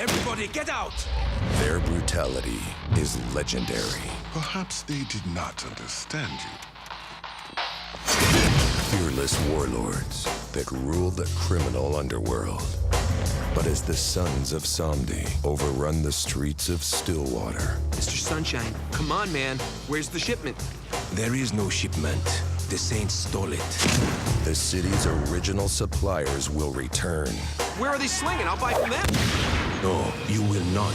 Everybody, get out! Their brutality is legendary. Perhaps they did not understand you. Fearless warlords that rule the criminal underworld. But as the sons of Samedi overrun the streets of Stillwater, Mr. Sunshine, come on, man. Where's the shipment? there is no shipment. The Saints stole it. The city's original suppliers will return. Where are they slinging? I'll buy from them. No, you will not.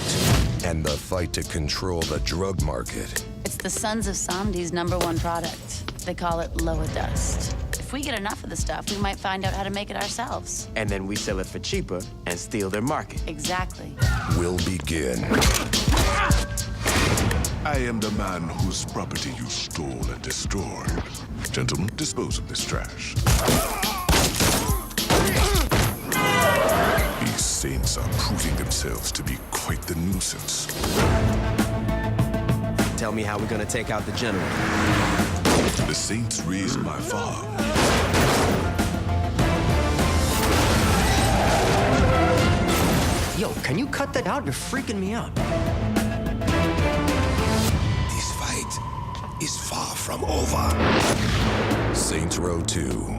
And the fight to control the drug market. It's the Sons of Samedi's #1 product. They call it Lower Dust. If we get enough of the stuff, we might find out how to make it ourselves. And then we sell it for cheaper and steal their market. Exactly. Will begin. I am the man whose property you stole and destroyed. Gentlemen, dispose of this trash. These saints are proving themselves to be quite the nuisance. Tell me how we're gonna take out the general. The saints raised my farm. Yo, can you cut that out? You're freaking me out. This fight is far from over. Saints Row 2.